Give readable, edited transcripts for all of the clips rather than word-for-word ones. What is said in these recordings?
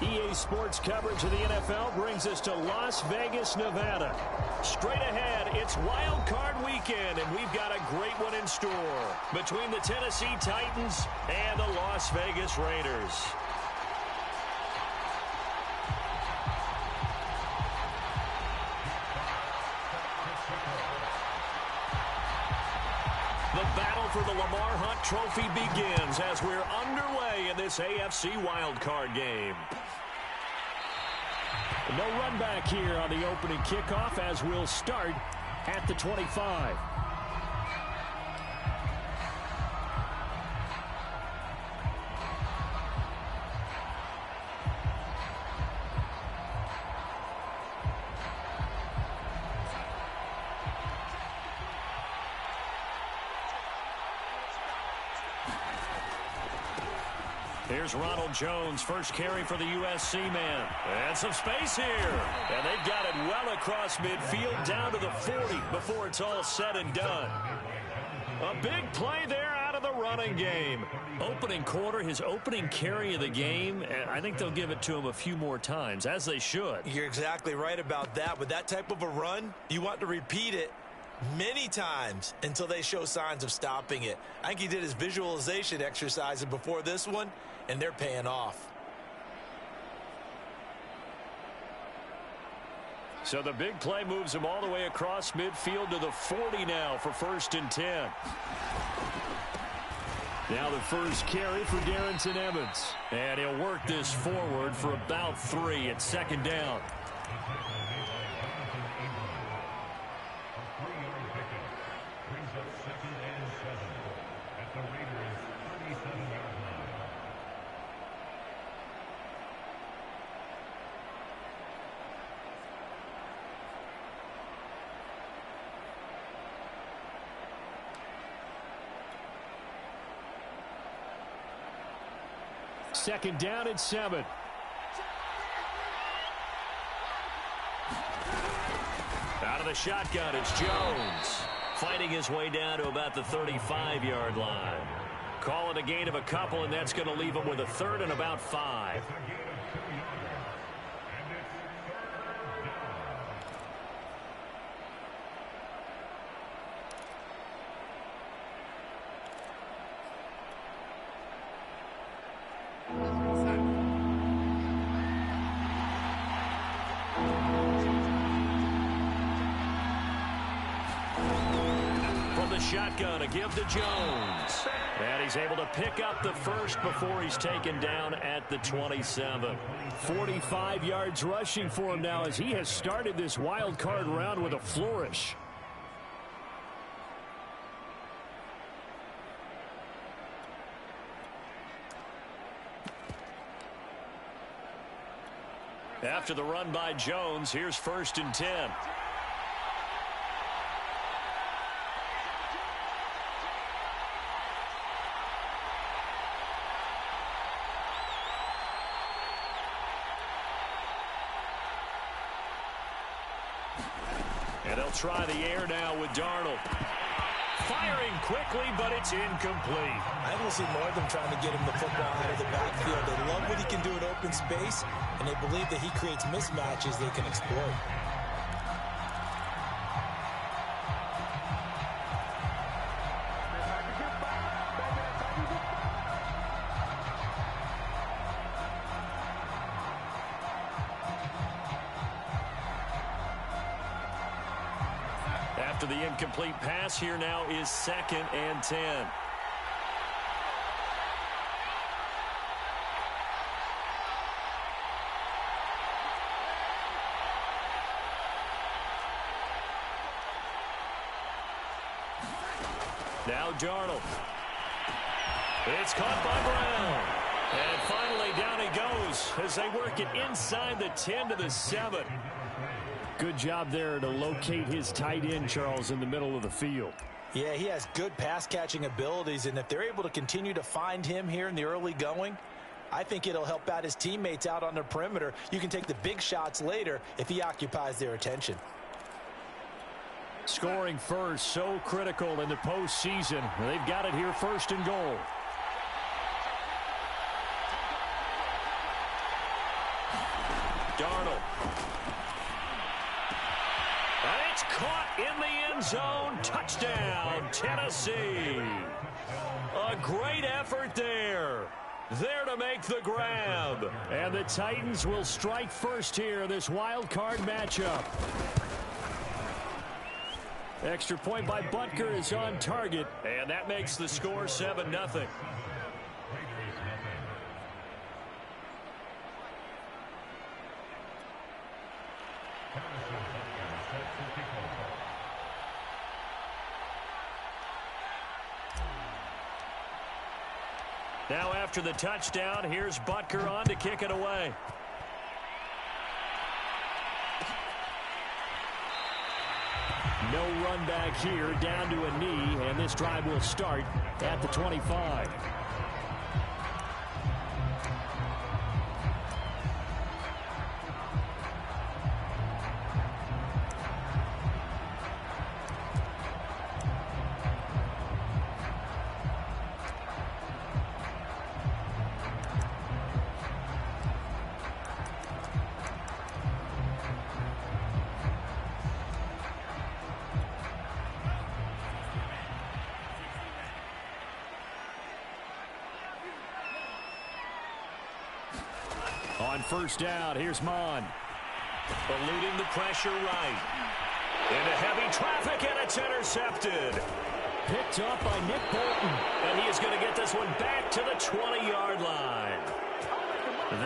EA Sports coverage of the NFL brings us to Las Vegas, Nevada. Straight ahead, it's Wild Card Weekend, and we've got a great one in store between the Tennessee Titans and the Las Vegas Raiders. The battle for the Lamar Hunt Trophy begins as we're underway in this AFC wildcard game. No run back here on the opening kickoff as we'll start at the 25. Here's Ronald Jones, first carry for the USC man. And some space here. And they've got it well across midfield down to the 40 before it's all said and done. A big play there out of the running game. Opening quarter, his opening carry of the game, and I think they'll give it to him a few more times, as they should. You're exactly right about that. With that type of a run, you want to repeat it many times until they show signs of stopping it. I think he did his visualization exercises before this one, and they're paying off. So the big play moves him all the way across midfield to the 40 now for 1st and 10. Now the first carry for Darrington Evans. And he'll work this forward for about 3 at 2nd down. Second down at 7. Out of the shotgun, it's Jones. Fighting his way down to about the 35-yard line. Call it a gain of a couple, and that's going to leave him with a 3rd and about 5. Shotgun, a give to Jones. And he's able to pick up the first before he's taken down at the 27. 45 yards rushing for him now as he has started this wild card round with a flourish. After the run by Jones, here's 1st and 10. And they'll try the air now with Darnold. Firing quickly, but it's incomplete. I will see more of them trying to get him the football out of the backfield. They love what he can do in open space, and they believe that he creates mismatches they can exploit. After the incomplete pass, here now is 2nd and 10. Now Darnold. It's caught by Brown. And finally down he goes as they work it inside the 10 to the 7. Good job there to locate his tight end, Charles, in the middle of the field. Yeah, he has good pass-catching abilities, and if they're able to continue to find him here in the early going, I think it'll help out his teammates out on the perimeter. You can take the big shots later if he occupies their attention. Scoring first, so critical in the postseason. They've got it here, 1st and goal. Darnold. And it's caught in the end zone. Touchdown, Tennessee. A great effort there. There to make the grab. And the Titans will strike first here, this wild card matchup. Extra point by Butker is on target. And that makes the score 7-0. Now after the touchdown, here's Butker on to kick it away. No run back here, down to a knee, and this drive will start at the 25. On first down, here's Mon. Eluding the pressure right. Into heavy traffic, and it's intercepted. Picked up by Nick Bolton. And he is going to get this one back to the 20-yard line.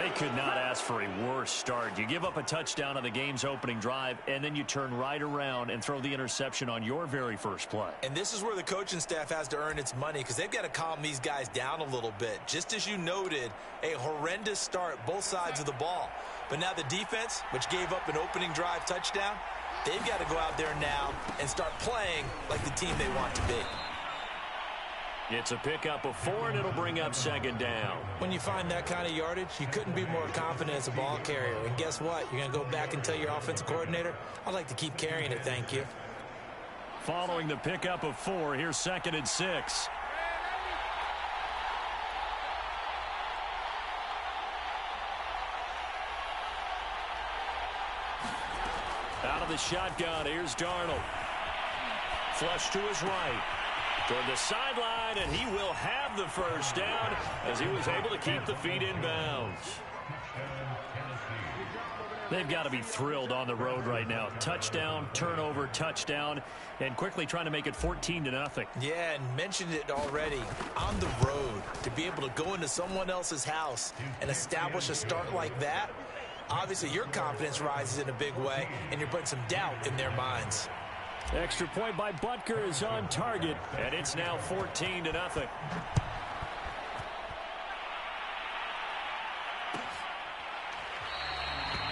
They could not ask for a worse start. You give up a touchdown on the game's opening drive, and then you turn right around and throw the interception on your very first play. And this is where the coaching staff has to earn its money, because they've got to calm these guys down a little bit. Just as you noted, a horrendous start, both sides of the ball. But now the defense, which gave up an opening drive touchdown, they've got to go out there now and start playing like the team they want to be. It's a pickup of 4, and it'll bring up second down. When you find that kind of yardage, you couldn't be more confident as a ball carrier. And guess what? You're going to go back and tell your offensive coordinator, I'd like to keep carrying it, thank you. Following the pickup of 4, here's 2nd and 6. Out of the shotgun, here's Darnold. Flush to his right. Toward the sideline, and he will have the first down as he was able to keep the feet in bounds. They've got to be thrilled on the road right now. Touchdown, turnover, touchdown, and quickly trying to make it 14-0. Yeah, and mentioned it already. On the road, to be able to go into someone else's house and establish a start like that, obviously your confidence rises in a big way, and you're putting some doubt in their minds. Extra point by Butker is on target, and it's now 14-0.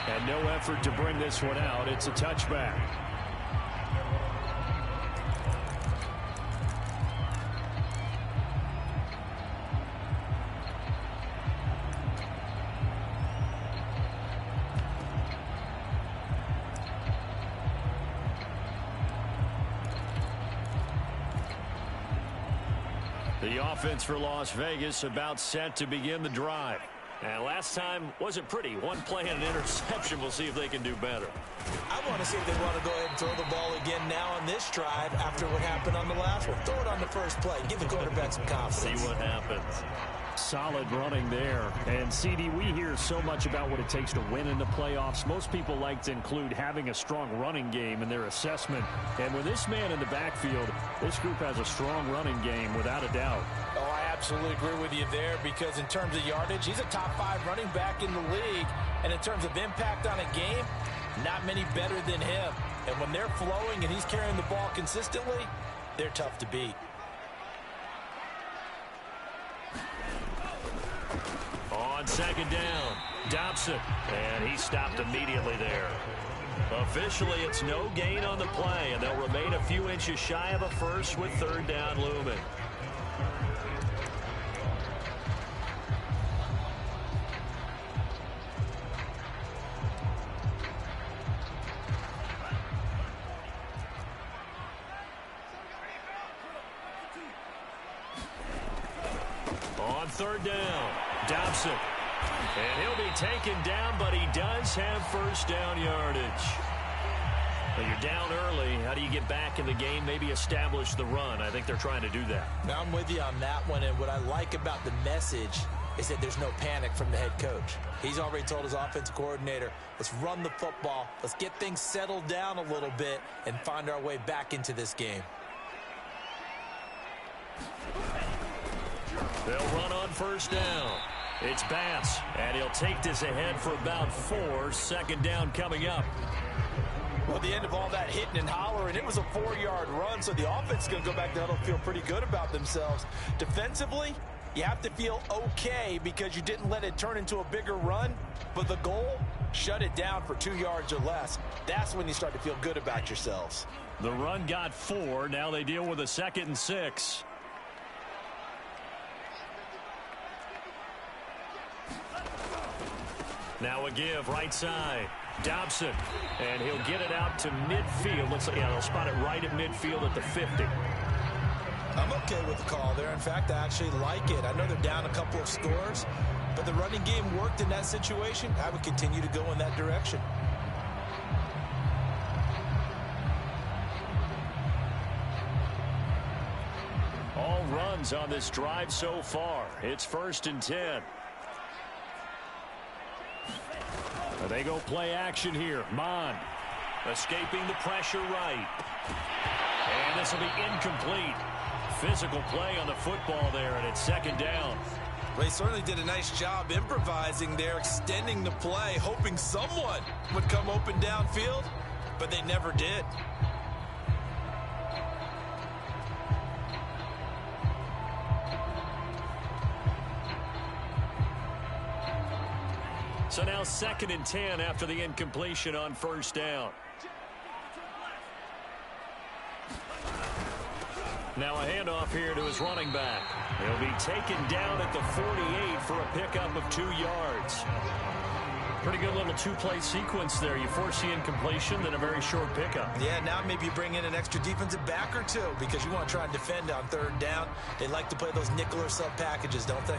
And no effort to bring this one out. It's a touchback. The offense for Las Vegas about set to begin the drive. And last time wasn't pretty. One play and an interception. We'll see if they can do better. I want to see if they want to go ahead and throw the ball again now on this drive after what happened on the last one. Throw it on the first play. Give the quarterback some confidence. See what happens. Solid running there. And, CD, we hear so much about what it takes to win in the playoffs. Most people like to include having a strong running game in their assessment. And with this man in the backfield, this group has a strong running game without a doubt. Oh, I absolutely agree with you there, because in terms of yardage, he's a top 5 running back in the league. And in terms of impact on a game, not many better than him. And when they're flowing and he's carrying the ball consistently, they're tough to beat. On second down, Dobson, and he stopped immediately there. Officially, it's no gain on the play, and they'll remain a few inches shy of a first with third down looming. On third down, Dobson And he'll be taken down, but he does have first down yardage. Well, you're down early. How do you get back in the game? Maybe establish the run. I think they're trying to do that. Now, I'm with you on that one, and what I like about the message is that there's no panic from the head coach. He's already told his offensive coordinator, let's run the football, let's get things settled down a little bit and find our way back into this game. They'll run on first down. It's Bass, and he'll take this ahead for about 4. Second down coming up. Well, at the end of all that hitting and hollering, it was a 4-yard run, so the offense is going to go back to huddle, feel pretty good about themselves. Defensively, you have to feel okay because you didn't let it turn into a bigger run, but the goal, shut it down for 2 yards or less. That's when you start to feel good about yourselves. The run got 4. Now they deal with a 2nd and 6. Now a give right side. Dobson, and he'll get it out to midfield. Looks like, yeah, they'll spot it right at midfield at the 50. I'm okay with the call there. In fact, I actually like it. I know they're down a couple of scores, but the running game worked in that situation. I would continue to go in that direction. All runs on this drive so far. It's 1st and 10. They go play action here. Mon escaping the pressure right. And this will be incomplete. Physical play on the football there, and it's 2nd down. They certainly did a nice job improvising there, extending the play, hoping someone would come open downfield, but they never did. So now 2nd and 10 after the incompletion on first down. Now a handoff here to his running back. He'll be taken down at the 48 for a pickup of 2 yards. Pretty good little 2-play sequence there. You force the incompletion, then a very short pickup. Yeah, now maybe you bring in an extra defensive back or 2 because you want to try and defend on 3rd down. They like to play those nickel or sub packages, don't they?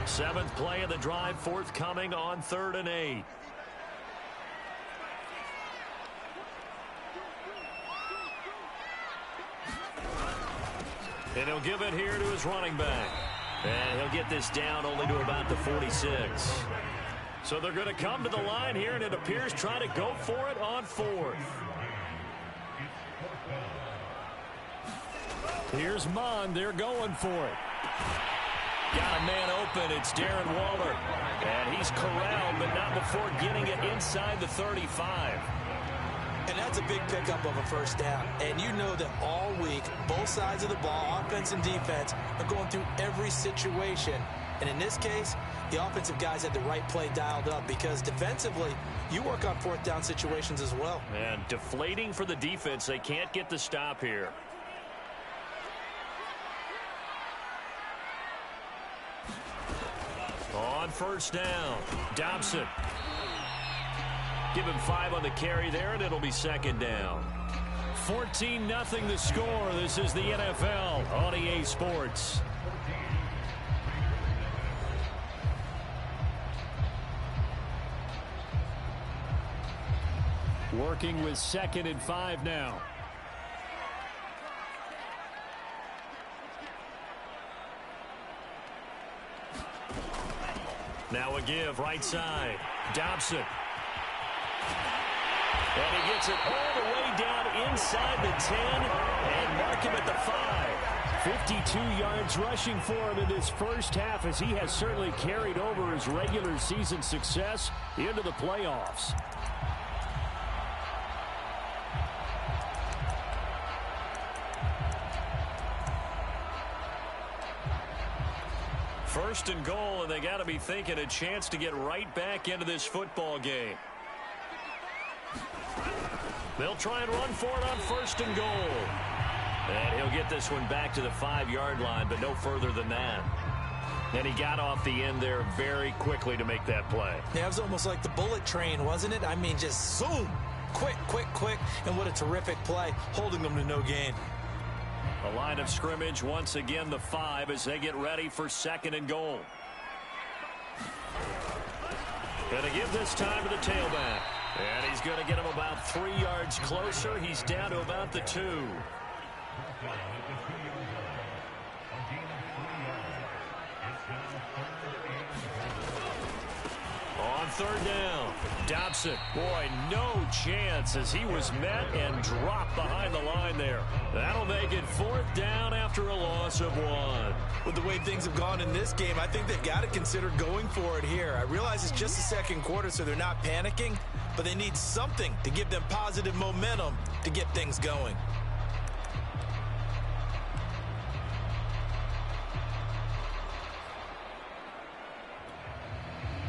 Seventh play of the drive forthcoming on 3rd and 8. And he'll give it here to his running back. And he'll get this down only to about the 46. So they're going to come to the line here, and it appears try to go for it on 4th. Here's Mon. They're going for it. Got a man open. It's Darren Waller. And he's corralled, but not before getting it inside the 35. And that's a big pickup of a first down. And you know that all week, both sides of the ball, offense and defense, are going through every situation. And in this case, the offensive guys had the right play dialed up because defensively, you work on 4th down situations as well. And deflating for the defense. They can't get the stop here. On first down, Dobson. Give him 5 on the carry there, and it'll be 2nd down. 14-0 the score. This is the NFL on EA Sports. Working with 2nd and 5 now. Now a give right side. Dobson. And he gets it all the way down inside the 10 and mark him at the 5. 52 yards rushing for him in this first half as he has certainly carried over his regular season success into the playoffs. First and goal, and they got to be thinking a chance to get right back into this football game. They'll try and run for it on 1st and goal. And he'll get this one back to the 5-yard line, but no further than that. And he got off the end there very quickly to make that play. Yeah, it was almost like the bullet train, wasn't it? I mean, just zoom. Quick, quick, quick. And what a terrific play, holding them to no gain. The line of scrimmage once again the 5 as they get ready for 2nd and goal. Going to give this time to the tailback. And he's going to get him about 3 yards closer. He's down to about the 2. On 3rd down, Dobson. Boy, no chance as he was met and dropped behind the line there. That'll make it 4th down after a loss of 1. With the way things have gone in this game, I think they've got to consider going for it here. I realize it's just the 2nd quarter, so they're not panicking, but they need something to give them positive momentum to get things going.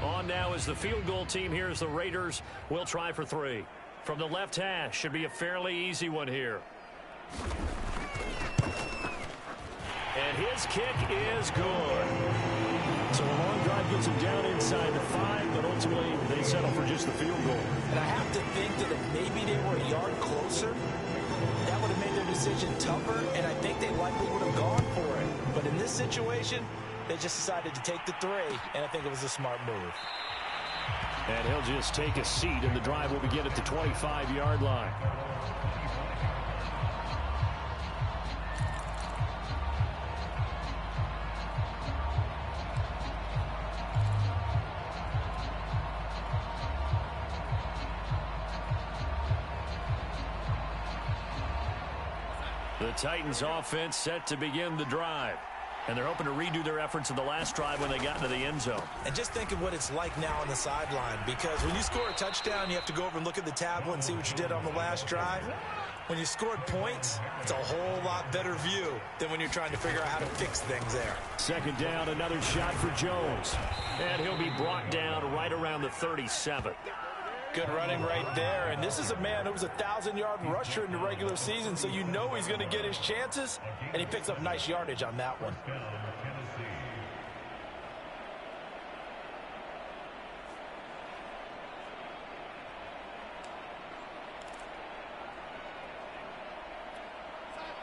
On now is the field goal team. Here's the Raiders. We'll try for 3. From the left hash. Should be a fairly easy one here. And his kick is good. So a long drive gets him down inside the 5, but ultimately they settle for just the field goal. And I have to think that if maybe they were a yard closer, that would have made their decision tougher, and I think they likely would have gone for it. But in this situation, they just decided to take the 3, and I think it was a smart move. And he'll just take a seat, and the drive will begin at the 25-yard line. The Titans offense set to begin the drive. And they're hoping to redo their efforts in the last drive when they got into the end zone. And just think of what it's like now on the sideline, because when you score a touchdown, you have to go over and look at the tablet and see what you did on the last drive. When you scored points, it's a whole lot better view than when you're trying to figure out how to fix things there. 2nd down, another shot for Jones. And he'll be brought down right around the 37. Good running right there. And this is a man who was a 1,000-yard rusher in the regular season, so you know he's going to get his chances, and he picks up nice yardage on that one.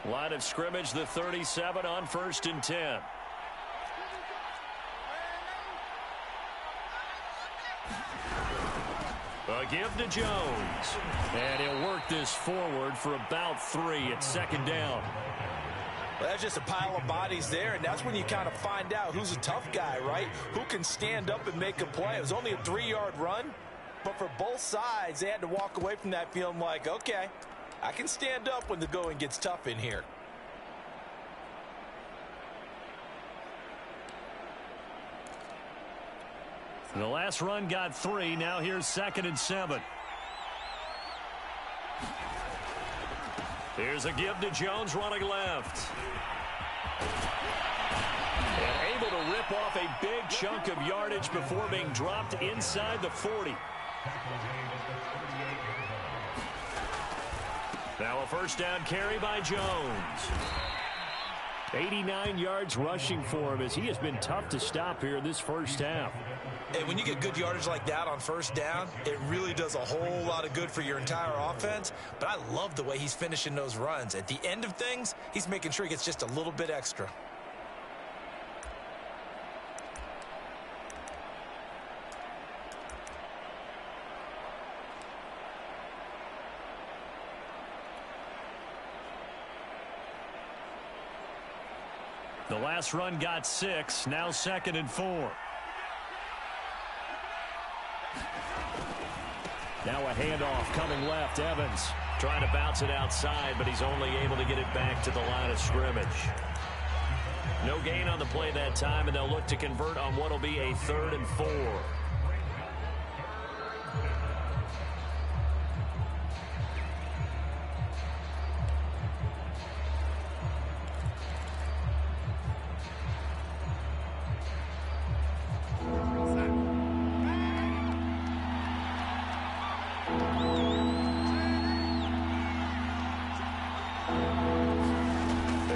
Line of scrimmage, the 37 on 1st and 10. A give to Jones. And he'll work this forward for about 3 at 2nd down. Well, that's just a pile of bodies there, and that's when you kind of find out who's a tough guy, right? Who can stand up and make a play. It was only a 3-yard run, but for both sides, they had to walk away from that feeling like, okay, I can stand up when the going gets tough in here. The last run got 3. Now here's 2nd and 7. Here's a give to Jones running left. And able to rip off a big chunk of yardage before being dropped inside the 40. Now a 1st down carry by Jones. 89 yards rushing for him as he has been tough to stop here in this first half. And when you get good yardage like that on 1st down, it really does a whole lot of good for your entire offense. But I love the way he's finishing those runs. At the end of things, he's making sure he gets just a little bit extra. The last run got 6. Now 2nd and 4. Now a handoff coming left. Evans trying to bounce it outside, but he's only able to get it back to the line of scrimmage. No gain on the play that time, and they'll look to convert on what will be a 3rd and 4.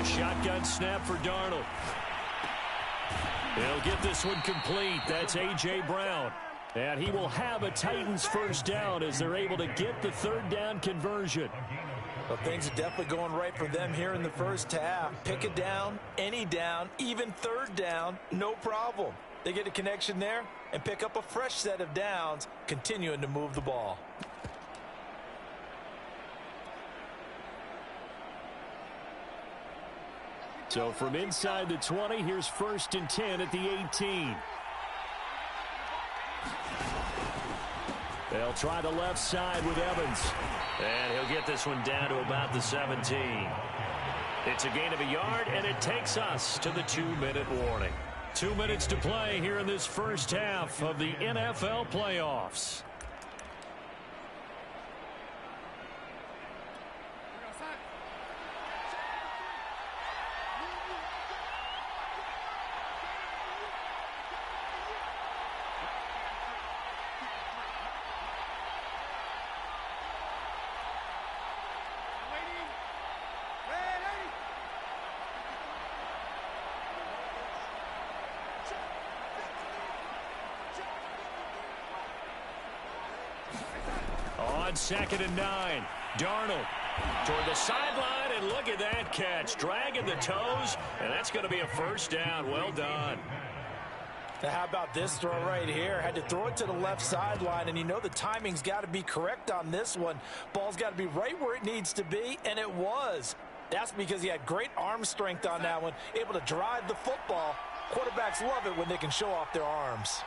Shotgun snap for Darnold. He'll get this one complete. That's A.J. Brown. And he will have a Titans 1st down as they're able to get the 3rd down conversion. Well, things are definitely going right for them here in the first half. Pick a down, any down, even third down, no problem. They get a connection there and pick up a fresh set of downs, continuing to move the ball. So from inside the 20, here's 1st and 10 at the 18. They'll try the left side with Evans. And he'll get this one down to about the 17. It's a gain of a yard, and it takes us to the 2-minute warning. 2 minutes to play here in this first half of the NFL playoffs. On 2nd and 9, Darnold toward the sideline, and look at that catch. Dragging the toes, and that's going to be a first down. Well done. Now, how about this throw right here? Had to throw it to the left sideline, and you know the timing's got to be correct on this one. Ball's got to be right where it needs to be, and it was. That's because he had great arm strength on that one, able to drive the football. Quarterbacks love it when they can show off their arms.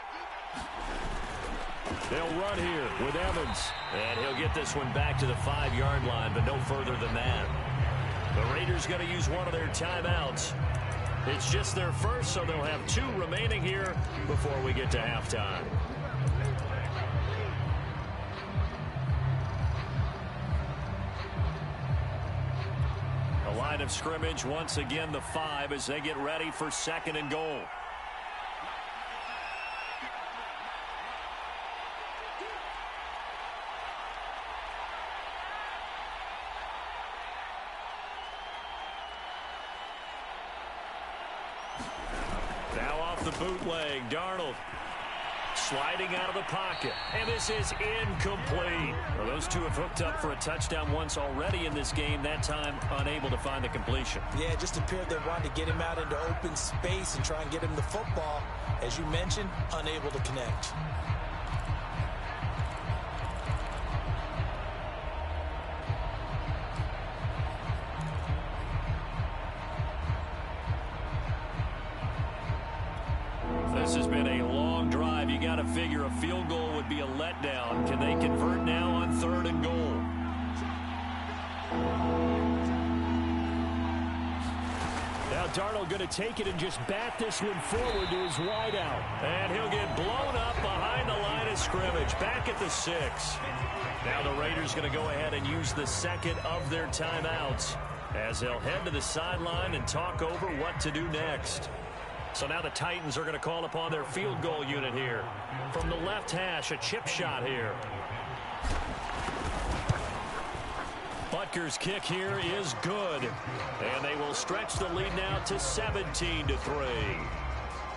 They'll run here with Evans. And he'll get this one back to the 5-yard line, but no further than that. The Raiders going to use one of their timeouts. It's just their first, so they'll have 2 remaining here before we get to halftime. The line of scrimmage, once again, the 5 as they get ready for 2nd and goal. The bootleg, Darnold sliding out of the pocket, and this is incomplete. Well, those two have hooked up for a touchdown once already in this game, that time unable to find the completion. Yeah, it just appeared they wanted to get him out into open space and try and get him the football. As you mentioned, unable to connect. This has been a long drive. You got to figure a field goal would be a letdown. Can they convert now on 3rd and goal? Now Darnold going to take it and just bat this one forward to his wideout. And he'll get blown up behind the line of scrimmage. Back at the 6. Now the Raiders going to go ahead and use the 2nd of their timeouts as they'll head to the sideline and talk over what to do next. So now the Titans are going to call upon their field goal unit here. From the left hash, a chip shot here. Butker's kick here is good. And they will stretch the lead now to 17-3.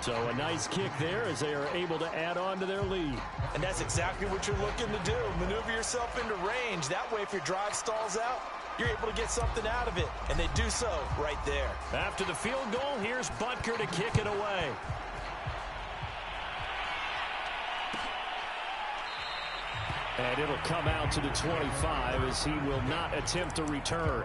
So a nice kick there as they are able to add on to their lead. And that's exactly what you're looking to do. Maneuver yourself into range. That way, if your drive stalls out, you're able to get something out of it, and they do so right there. After the field goal, here's Butker to kick it away. And it'll come out to the 25 as he will not attempt to return.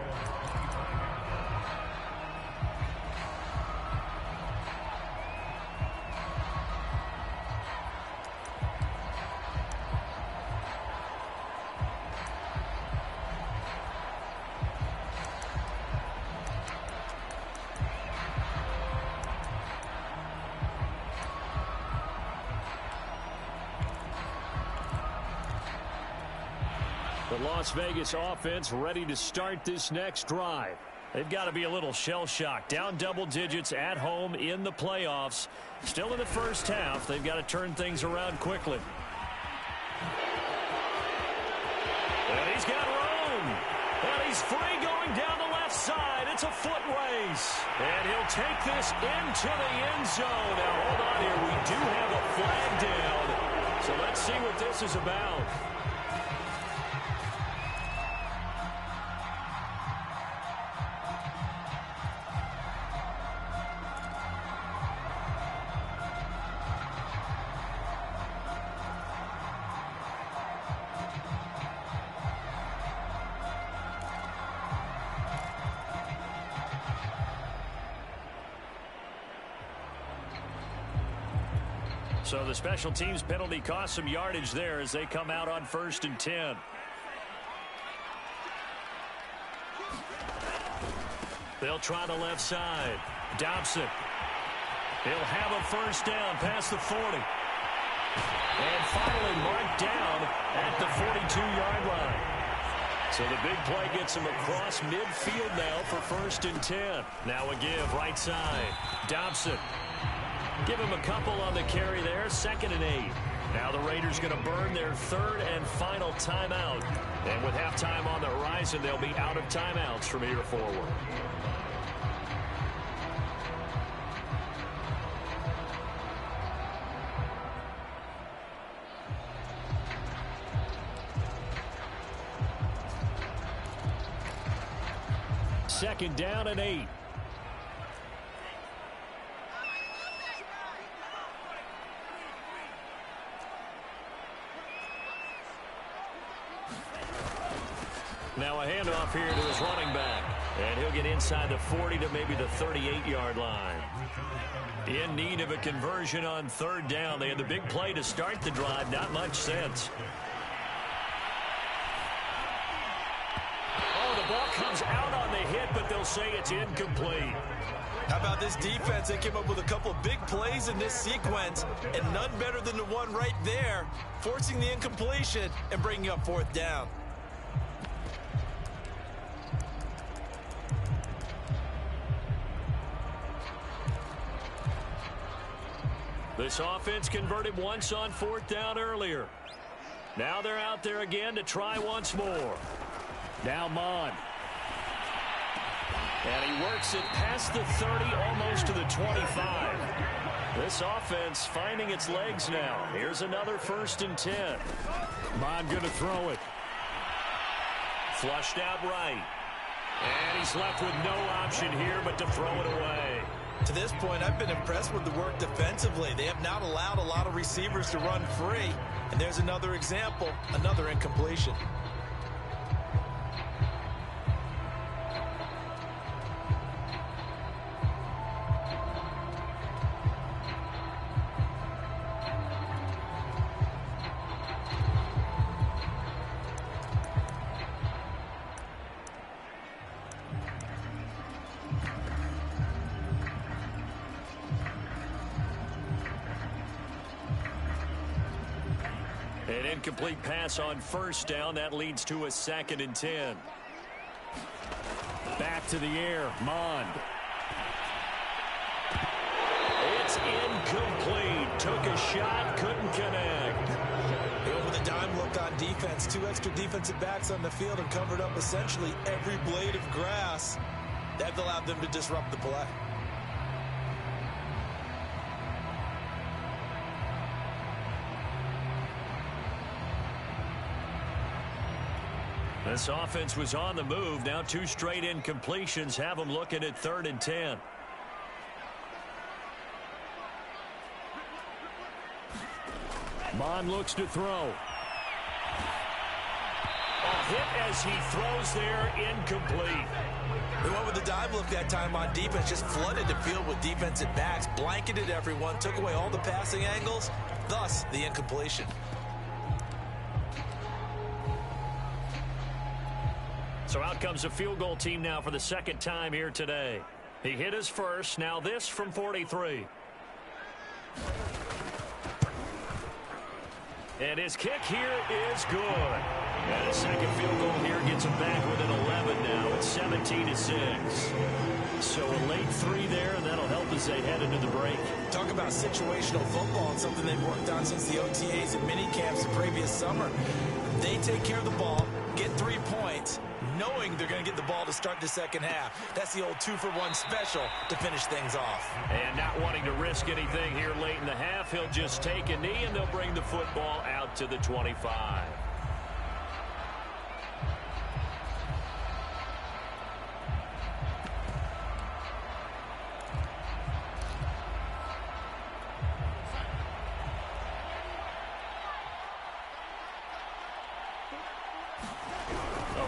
The Las Vegas offense ready to start this next drive. They've got to be a little shell-shocked. Down double digits at home in the playoffs. Still in the first half. They've got to turn things around quickly. And he's got room. And he's free going down the left side. It's a foot race. And he'll take this into the end zone. Now, hold on here. We do have a flag down. So let's see what this is about. So the special teams penalty cost some yardage there as they come out on 1st and 10. They'll try the left side. Dobson. He'll have a first down past the 40. And finally marked down at the 42-yard line. So the big play gets him across midfield now for 1st and 10. Now a give right side. Dobson. Give him a couple on the carry there. 2nd and 8. Now the Raiders going to burn their 3rd and final timeout. And with halftime on the horizon, they'll be out of timeouts from here forward. Second down and 8. Now a handoff here to his running back. And he'll get inside the 40 to maybe the 38-yard line. In need of a conversion on 3rd down. They had the big play to start the drive. Not much sense. Oh, the ball comes out on the hit, but they'll say it's incomplete. How about this defense? They came up with a couple of big plays in this sequence, and none better than the one right there, forcing the incompletion and bringing up 4th down. This offense converted once on 4th down earlier. Now they're out there again to try once more. Now Mon. And he works it past the 30, almost to the 25. This offense finding its legs now. Here's another 1st and 10. Mon going to throw it. Flushed out right. And he's left with no option here but to throw it away. To this point, I've been impressed with the work defensively. They have not allowed a lot of receivers to run free. And there's another example, another incompletion. An incomplete pass on 1st down. That leads to a 2nd and 10. Back to the air. Mond. It's incomplete. Took a shot. Couldn't connect. They went with a dime look on defense. 2 extra defensive backs on the field and covered up essentially every blade of grass. That allowed them to disrupt the play. This offense was on the move. Now 2 straight incompletions have them looking at 3rd and 10. Mon looks to throw. A hit as he throws there, incomplete. They went with the dive look that time on defense, just flooded the field with defensive backs, blanketed everyone, took away all the passing angles, thus the incompletion. So out comes a field goal team now for the 2nd time here today. He hit his first. Now this from 43. And his kick here is good. And a 2nd field goal here gets him back within 11 now. It's 17-6. So a late 3 there, and that'll help as they head into the break. Talk about situational football and something they've worked on since the OTAs and mini camps the previous summer. They take care of the ball, get 3 points, knowing they're going to get the ball to start the 2nd half. That's the old 2-for-1 special to finish things off. And not wanting to risk anything here late in the half, he'll just take a knee, and they'll bring the football out to the 25.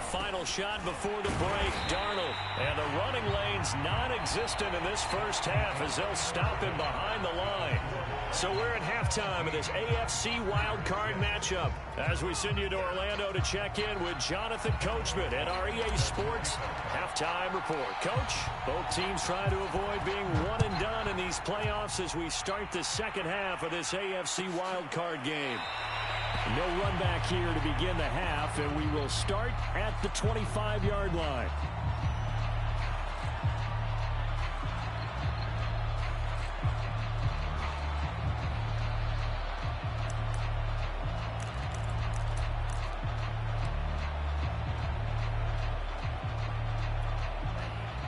A final shot before the break. Darnold. And the running lane's non-existent in this first half as they'll stop him behind the line. So we're at halftime of this AFC wildcard matchup as we send you to Orlando to check in with Jonathan Coachman at our EA Sports Halftime Report. Coach, both teams trying to avoid being one and done in these playoffs as we start the second half of this AFC wildcard game. No run back here to begin the half, and we will start at the 25-yard line.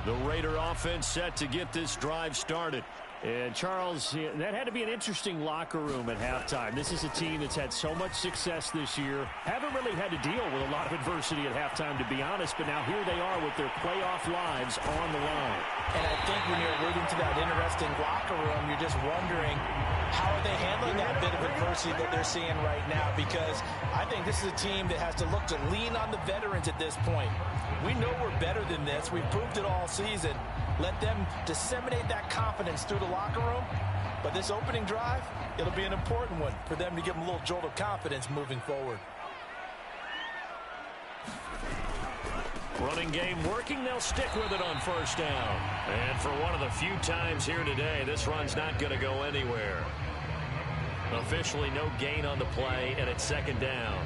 The Raider offense set to get this drive started. And, Charles, that had to be an interesting locker room at halftime. This is a team that's had so much success this year. Haven't really had to deal with a lot of adversity at halftime, to be honest. But now here they are with their playoff lives on the line. And I think when you're alluding to that interesting locker room, you're just wondering how are they handling that bit of adversity that they're seeing right now? Because I think this is a team that has to look to lean on the veterans at this point. We know we're better than this. We've proved it all season. Let them disseminate that confidence through the locker room. But this opening drive, it'll be an important one for them to give them a little jolt of confidence moving forward. Running game working. They'll stick with it on first down. And for one of the few times here today, this run's not going to go anywhere. Officially no gain on the play, and it's second down.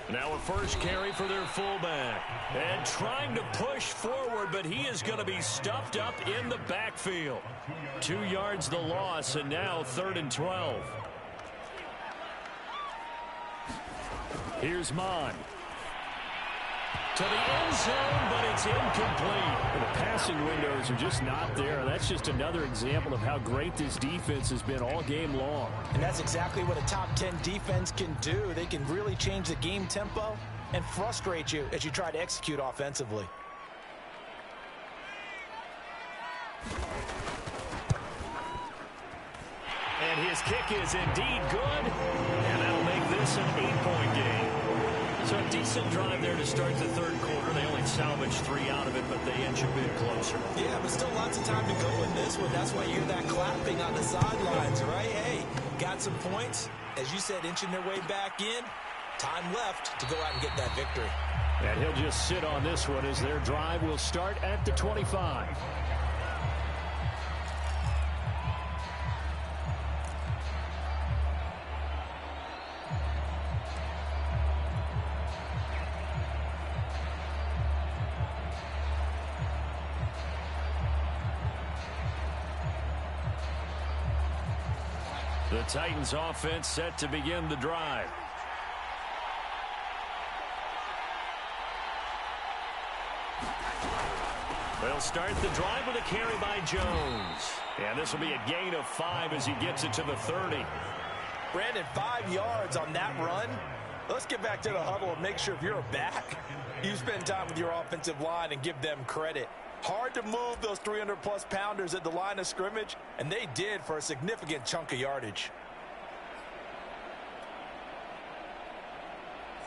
Now a first carry for their fullback. And trying to push forward, but he is going to be stuffed up in the backfield. 2 yards the loss, and now 3rd and 12. Here's Mon. To the end zone, but it's incomplete. The passing windows are just not there. That's just another example of how great this defense has been all game long. And that's exactly what a top 10 defense can do. They can really change the game tempo and frustrate you as you try to execute offensively. And his kick is indeed good. And that'll make this an 8-point game. So a decent drive there to start the third quarter. They only salvaged 3 out of it, but they inch a bit closer. Yeah, but still lots of time to go in this one. That's why you hear that clapping on the sidelines, right? Hey, got some points. As you said, inching their way back in. Time left to go out and get that victory. And he'll just sit on this one as their drive will start at the 25. The Titans offense set to begin the drive. They'll start the drive with a carry by Jones. And this will be a gain of 5 as he gets it to the 30. Brandon, 5 yards on that run. Let's get back to the huddle and make sure if you're a back, you spend time with your offensive line and give them credit. Hard to move those 300-plus pounders at the line of scrimmage, and they did for a significant chunk of yardage.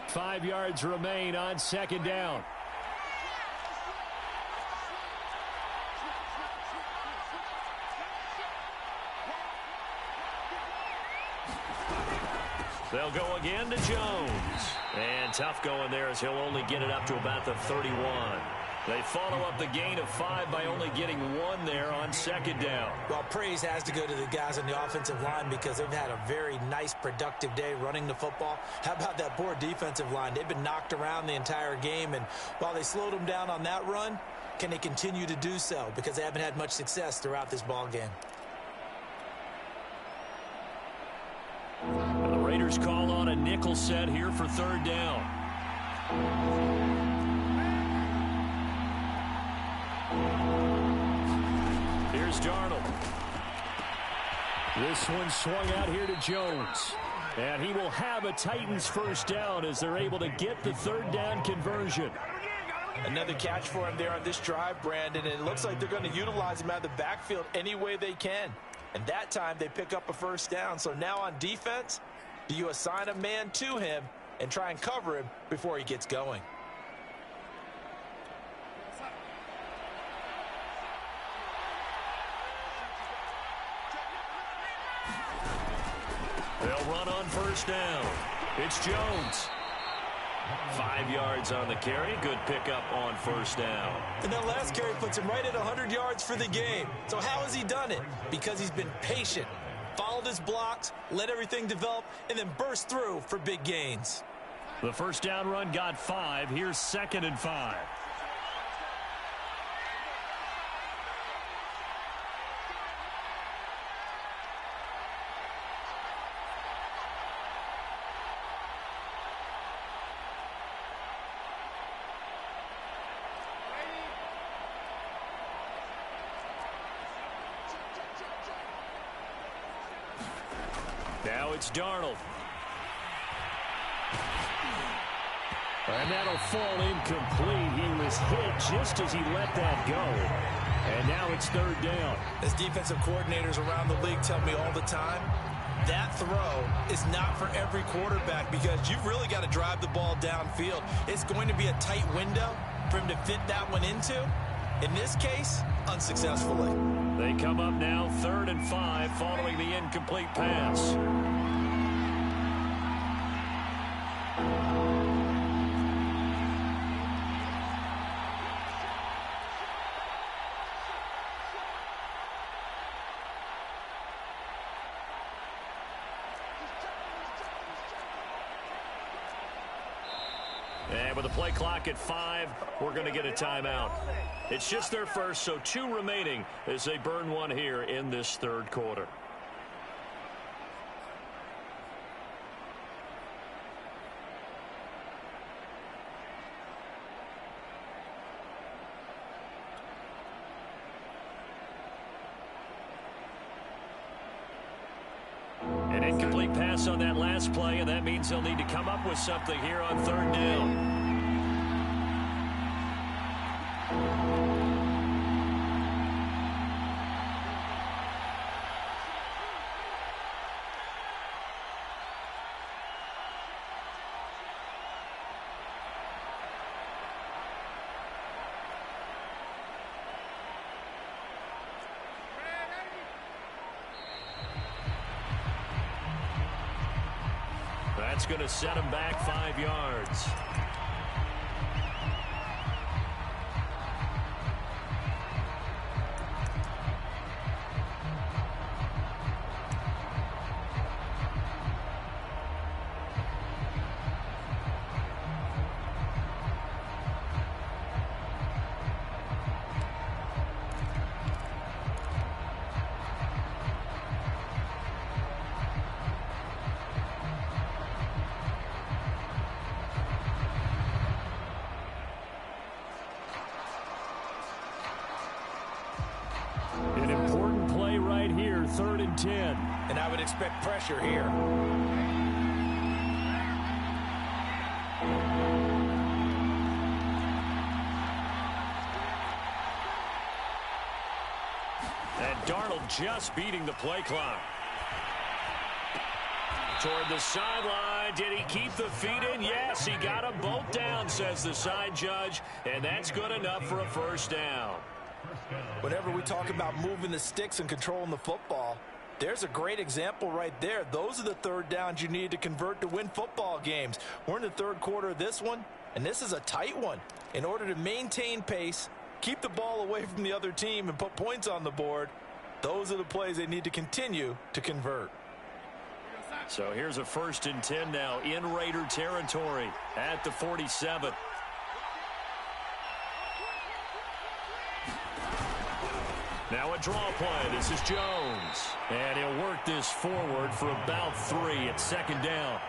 5 yards remain on second down. They'll go again to Jones. And tough going there as he'll only get it up to about the 31. They follow up the gain of 5 by only getting 1 there on second down. Well, praise has to go to the guys on the offensive line because they've had a very nice, productive day running the football. How about that poor defensive line? They've been knocked around the entire game, and while they slowed them down on that run, can they continue to do so? Because they haven't had much success throughout this ball game. And the Raiders call on a nickel set here for third down. Here's Darnold. This one swung out here to Jones. And he will have a Titans first down as they're able to get the third down conversion. Another catch for him there on this drive, Brandon, and it looks like they're going to utilize him out of the backfield any way they can. And that time they pick up a first down. So now on defense, do you assign a man to him and try and cover him before he gets going? They'll run on first down. It's Jones. 5 yards on the carry. Good pickup on first down. And that last carry puts him right at 100 yards for the game. So how has he done it? Because he's been patient, followed his blocks, let everything develop, and then burst through for big gains. The first down run got 5. Here's 2nd and 5. Now it's Darnold. And that'll fall incomplete. He was hit just as he let that go. And now it's third down. As defensive coordinators around the league tell me all the time, that throw is not for every quarterback because you've really got to drive the ball downfield. It's going to be a tight window for him to fit that one into. In this case, unsuccessfully. They come up now 3rd and 5 following the incomplete pass. And with the play clock at 5, we're going to get a timeout. It's just their first, so 2 remaining as they burn one here in this third quarter. An incomplete pass on that last play, and that means they'll need to come up with something here on third down. That's going to set him back 5 yards. An important play right here, 3rd and 10. And I would expect pressure here. And Darnold just beating the play clock. Toward the sideline. Did he keep the feet in? Yes, he got them both down, says the side judge. And that's good enough for a first down. Whenever we talk about moving the sticks and controlling the football, there's a great example right there. Those are the third downs you need to convert to win football games. We're in the third quarter of this one, and this is a tight one. In order to maintain pace, keep the ball away from the other team, and put points on the board, those are the plays they need to continue to convert. So here's a 1st and 10 now in Raider territory at the 47. Now a draw play. This is Jones. And he'll work this forward for about 3 at 2nd down.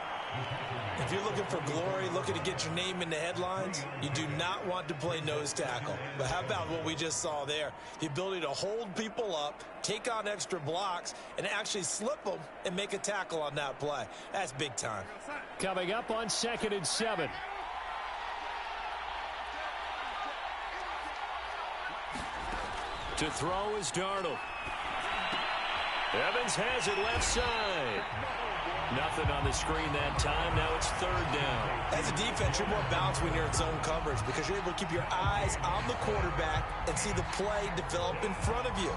If you're looking for glory, looking to get your name in the headlines, you do not want to play nose tackle. But how about what we just saw there? The ability to hold people up, take on extra blocks, and actually slip them and make a tackle on that play. That's big time. Coming up on 2nd and 7. To throw is Darnold. Evans has it left side. Nothing on the screen that time. Now it's 3rd down. As a defense, you're more balanced when you're in zone coverage because you're able to keep your eyes on the quarterback and see the play develop in front of you.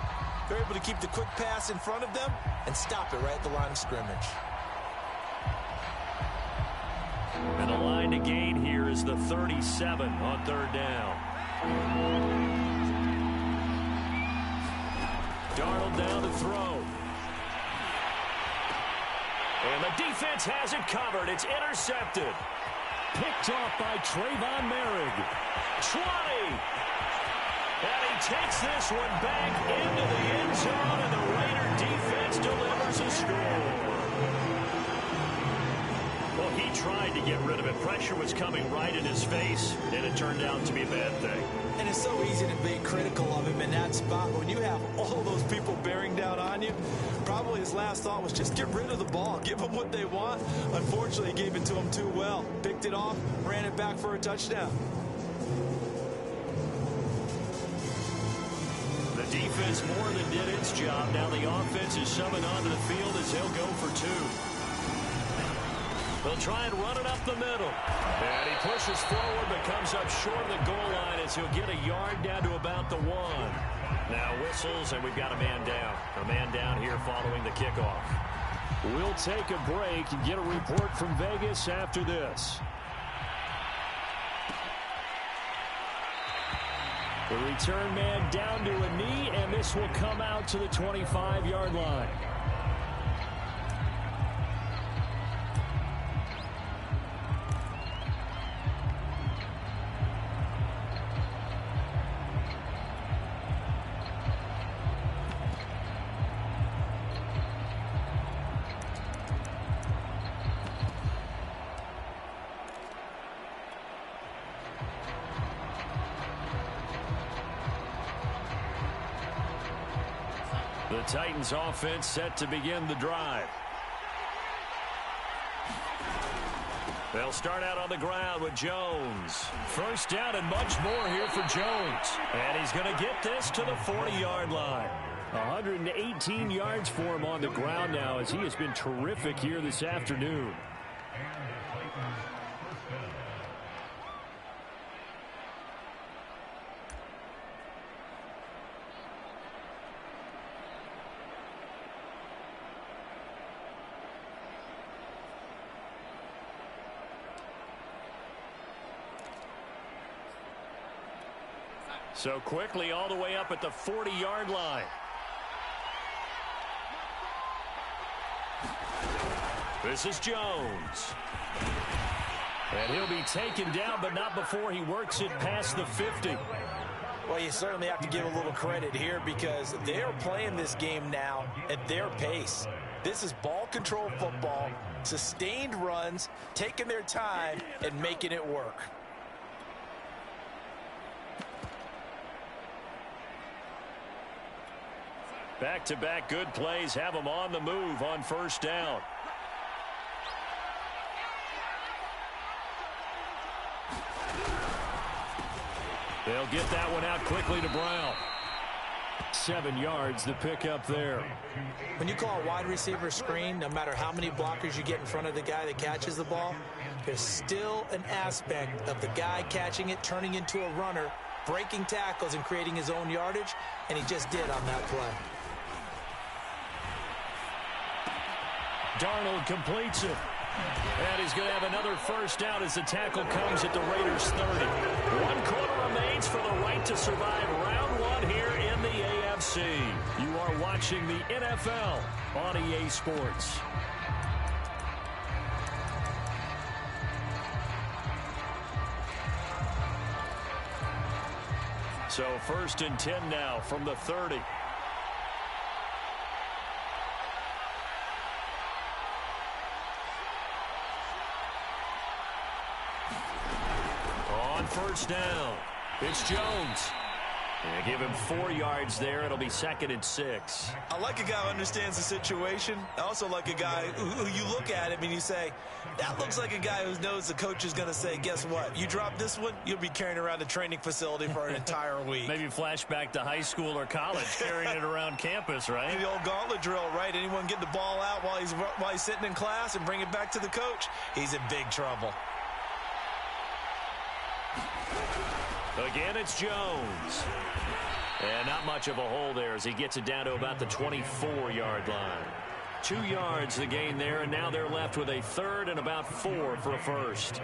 You're able to keep the quick pass in front of them and stop it right at the line of scrimmage. And the line to gain here is the 37 on 3rd down. Darnold down to throw. And the defense has it covered. It's intercepted. Picked off by Trayvon Merrick. 20. And he takes this one back into the end zone, and the Raider defense delivers a score. Well, he tried to get rid of it. Pressure was coming right in his face, and it turned out to be a bad thing. And it's so easy to be critical of him in that spot. When you have all those people bearing down on you, probably his last thought was just get rid of the ball. Give them what they want. Unfortunately, he gave it to them too well. Picked it off, ran it back for a touchdown. The defense more than did its job. Now the offense is summoned onto the field as they'll go for 2. They'll try and run it up the middle. And he pushes forward but comes up short of the goal line as he'll get a yard down to about the 1. Now whistles, and we've got a man down. A man down here following the kickoff. We'll take a break and get a report from Vegas after this. The return man down to a knee, and this will come out to the 25-yard line. The Titans offense set to begin the drive. They'll start out on the ground with Jones. First down and much more here for Jones. And he's going to get this to the 40-yard line. 118 yards for him on the ground now as he has been terrific here this afternoon. So quickly all the way up at the 40-yard line. This is Jones. And he'll be taken down, but not before he works it past the 50. Well, you certainly have to give a little credit here because they're playing this game now at their pace. This is ball control football, sustained runs, taking their time and making it work. Back-to-back good plays have them on the move on first down. They'll get that one out quickly to Brown. 7 yards the pick up there. When you call a wide receiver screen, no matter how many blockers you get in front of the guy that catches the ball, there's still an aspect of the guy catching it, turning into a runner, breaking tackles and creating his own yardage, and he just did on that play. Darnold completes it. And he's going to have another first down as the tackle comes at the Raiders' 30. 1 quarter remains for the right to survive round 1 here in the AFC. You are watching the NFL on EA Sports. So 1st and 10 now from the 30. first down. It's Jones. And give him 4 yards there. It'll be 2nd and 6. I like a guy who understands the situation. I also like a guy who you look at him and you say, that looks like a guy who knows the coach is going to say, guess what? You drop this one, you'll be carrying around the training facility for an entire week. Maybe flashback to high school or college, carrying it around campus, right? The old gauntlet drill, right? Anyone get the ball out while he's sitting in class and bring it back to the coach, he's in big trouble. Again, it's Jones. And not much of a hole there as he gets it down to about the 24-yard line. 2 yards the gain there, and now they're left with a 3rd and about 4 for a first.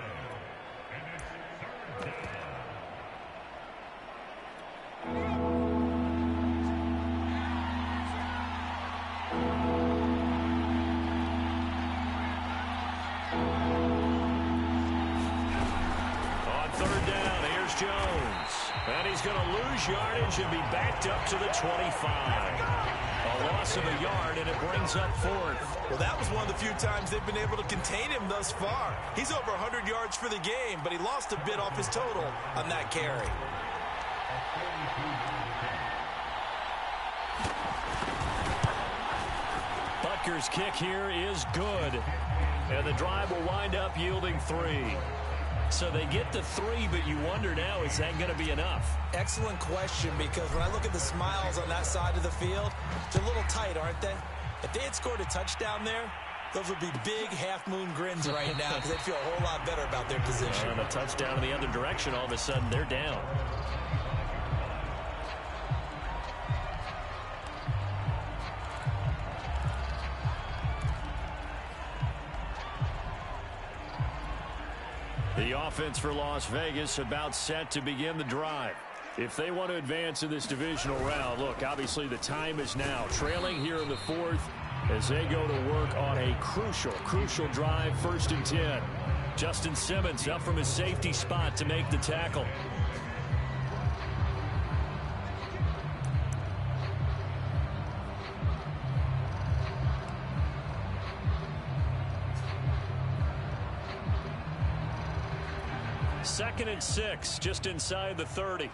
On 3rd down, here's Jones. And he's going to lose yardage and be backed up to the 25. A loss of a yard, and it brings up 4th. Well, that was one of the few times they've been able to contain him thus far. He's over 100 yards for the game, but he lost a bit off his total on that carry. Butker's kick here is good. And the drive will wind up yielding 3. So they get to 3, but you wonder now, is that going to be enough? Excellent question, because when I look at the smiles on that side of the field, they're a little tight, aren't they? If they had scored a touchdown there, those would be big half-moon grins right now because they'd feel a whole lot better about their position. And a touchdown in the other direction, all of a sudden they're down. The offense for Las Vegas about set to begin the drive. If they want to advance in this divisional round, look, obviously the time is now. Trailing here in the 4th as they go to work on a crucial drive, 1st and 10. Justin Simmons up from his safety spot to make the tackle. Second and 6, just inside the 30.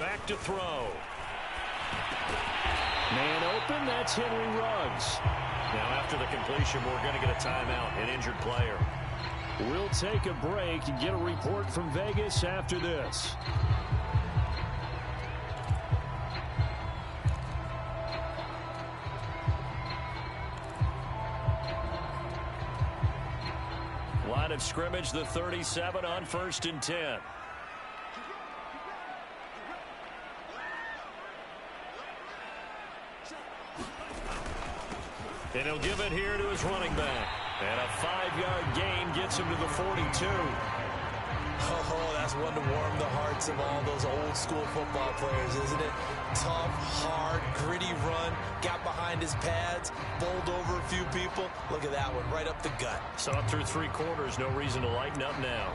Back to throw. Man open, that's Henry Ruggs. Now after the completion, we're going to get a timeout, an injured player. We'll take a break and get a report from Vegas after this. Line of scrimmage, the 37 on 1st and 10. And he'll give it here to his running back. And a 5-yard gain gets him to the 42. Oh, that's one to warm the hearts of all those old school football players, isn't it? Tough, hard, gritty run, got behind his pads, bowled over a few people. Look at that one, right up the gut. Saw it through 3 quarters, no reason to lighten up now.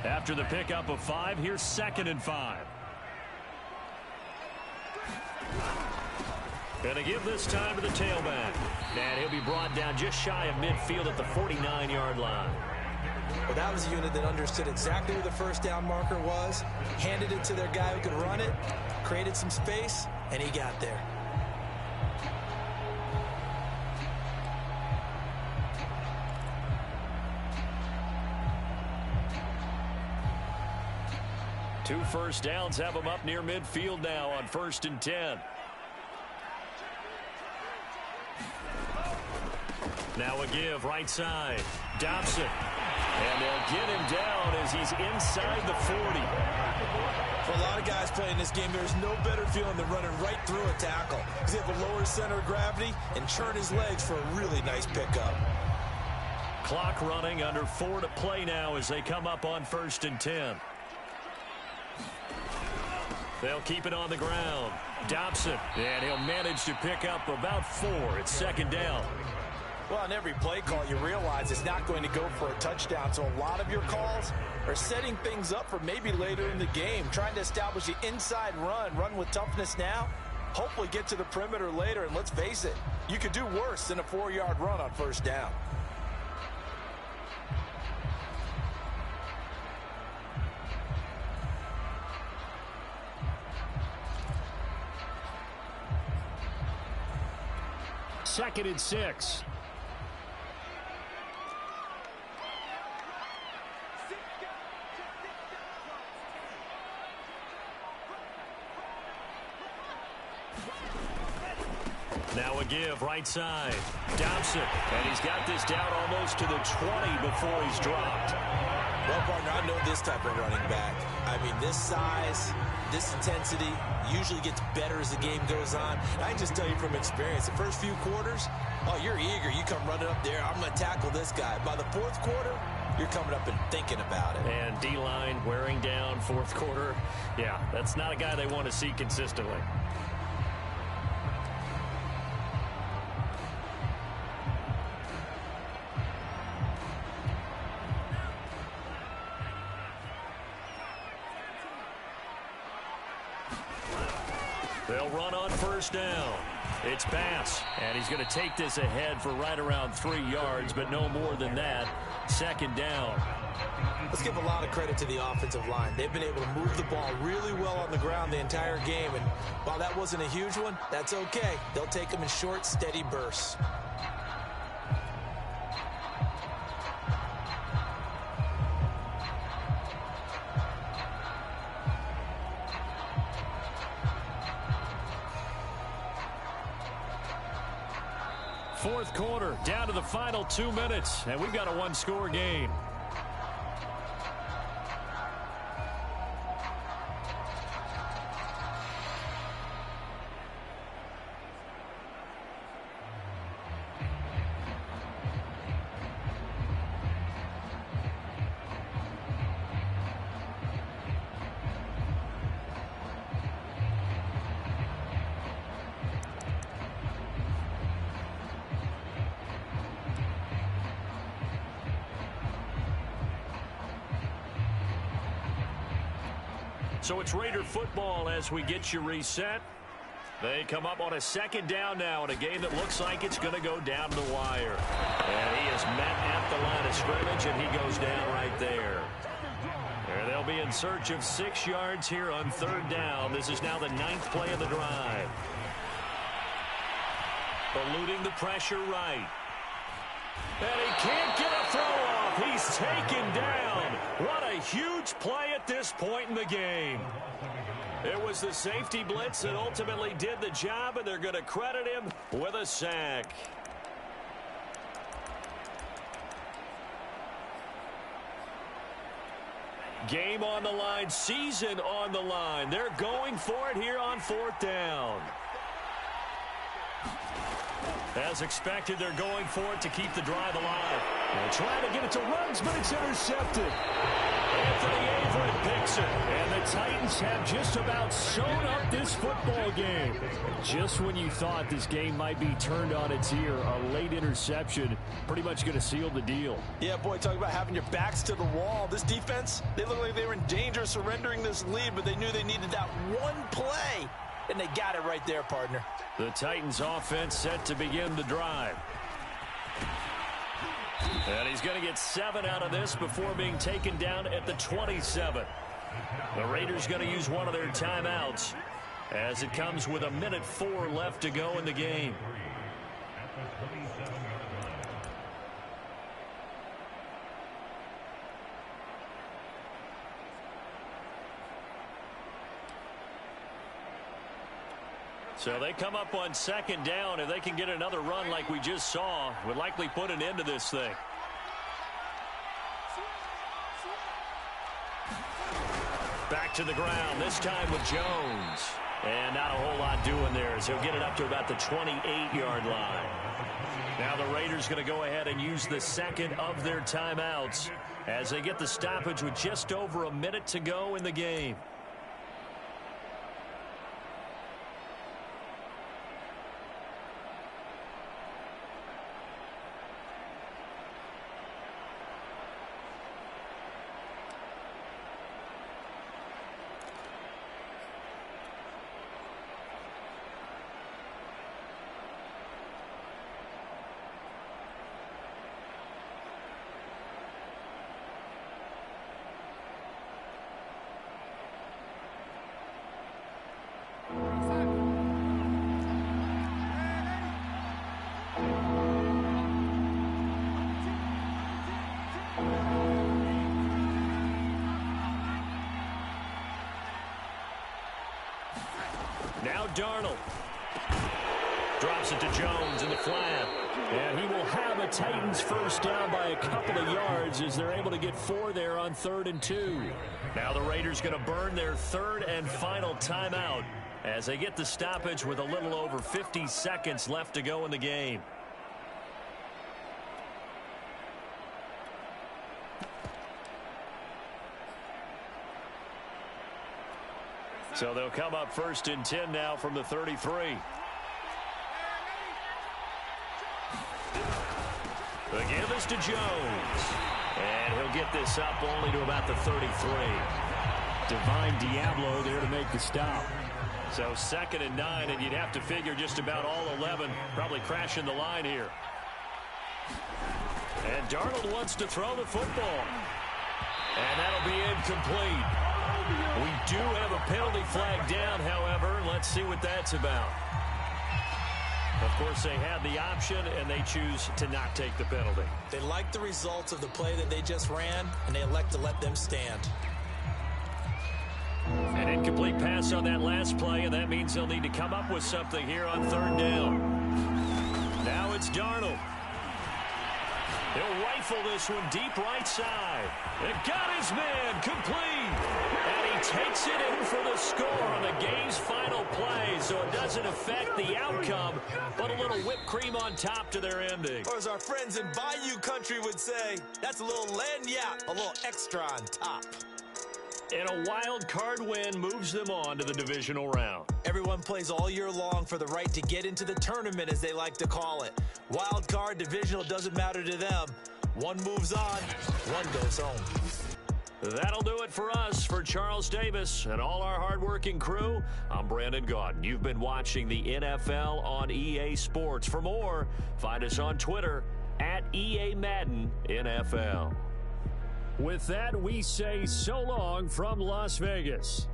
After the pickup of 5, here's 2nd and 5. Gonna give this time to the tailback. And he'll be brought down just shy of midfield at the 49-yard line. Well, that was a unit that understood exactly where the first down marker was, handed it to their guy who could run it, created some space, and he got there. Two first downs have them up near midfield now on 1st and 10. Now a give right side. Dobson. And they'll get him down as he's inside the 40. For a lot of guys playing this game, there's no better feeling than running right through a tackle. He's able to lower his center of gravity and churn his legs for a really nice pickup. Clock running, under 4 to play now as they come up on 1st and 10. They'll keep it on the ground. Dobson, and he'll manage to pick up about 4. It's second down. Well, on every play call, you realize it's not going to go for a touchdown. So a lot of your calls are setting things up for maybe later in the game, trying to establish the inside run with toughness now, hopefully get to the perimeter later. And let's face it, you could do worse than a 4-yard run on first down. Second and 6. Now a give, right side. Dobson, and he's got this down almost to the 20 before he's dropped. Well, partner, I know this type of running back. I mean, this size, this intensity usually gets better as the game goes on. And I can just tell you from experience, the first few quarters, oh, you're eager. You come running up there, I'm going to tackle this guy. By the fourth quarter, you're coming up and thinking about it. And D-line wearing down fourth quarter. Yeah, that's not a guy they want to see consistently. They'll run on first down. It's Bass, and he's going to take this ahead for right around 3 yards, but no more than that. Second down. Let's give a lot of credit to the offensive line. They've been able to move the ball really well on the ground the entire game, and while that wasn't a huge one, that's okay. They'll take them in short, steady bursts. Fourth quarter, down to the final 2 minutes, and we've got a one-score game. So it's Raider football as we get you reset. They come up on a second down now in a game that looks like it's going to go down the wire. And he is met at the line of scrimmage, and he goes down right there. And they'll be in search of 6 yards here on third down. This is now the 9th play of the drive. Eluding the pressure right. And he can't get a throw off. He's taken down. What a huge play at this point in the game. It was the safety blitz that ultimately did the job, and they're going to credit him with a sack. Game on the line, season on the line. They're going for it here on fourth down. As expected, they're going for it to keep the drive alive. They're trying to get it to Ruggs, but it's intercepted. Anthony Averett picks it, and the Titans have just about sewn up this football game. Just when you thought this game might be turned on its ear, a late interception pretty much going to seal the deal. Yeah, boy, talk about having your backs to the wall. This defense, they look like they were in danger of surrendering this lead, but they knew they needed that one play. And they got it right there, partner. The Titans offense set to begin the drive. And he's going to get 7 out of this before being taken down at the 27. The Raiders going to use one of their timeouts as it comes with 1:04 left to go in the game. So they come up on second down. If they can get another run like we just saw, would likely put an end to this thing. Back to the ground, this time with Jones. And not a whole lot doing there as he'll get it up to about the 28-yard line. Now the Raiders going to go ahead and use the second of their timeouts as they get the stoppage with just over a minute to go in the game. Now Darnold. Drops it to Jones in the flat. And he will have a Titans first down by a couple of yards as they're able to get 4 there on 3rd and 2. Now the Raiders going to burn their 3rd and final timeout as they get the stoppage with a little over 50 seconds left to go in the game. So they'll come up 1st and 10 now from the 33. The give is to Jones. And he'll get this up only to about the 33. Divine Diablo there to make the stop. So 2nd and 9, and you'd have to figure just about all 11 probably crashing the line here. And Darnold wants to throw the football. And that'll be incomplete. We do have a penalty flag down, however. Let's see what that's about. Of course, they had the option, and they choose to not take the penalty. They like the results of the play that they just ran, and they elect to let them stand. An incomplete pass on that last play, and that means they'll need to come up with something here on 3rd down. Now it's Darnold. He'll rifle this one deep right side. It got his man complete. And he takes it in for the score on the game's final play. So it doesn't affect the outcome, but a little whipped cream on top to their ending. Or as our friends in Bayou country would say, that's a little lagniappe, a little extra on top. And a wild card win moves them on to the divisional round. Everyone plays all year long for the right to get into the tournament, as they like to call it. Wild card, divisional, doesn't matter to them. One moves on, one goes home. That'll do it for us. For Charles Davis and all our hardworking crew, I'm Brandon Gaudin. You've been watching the NFL on EA Sports. For more, find us on Twitter at EA Madden NFL. With that, we say so long from Las Vegas.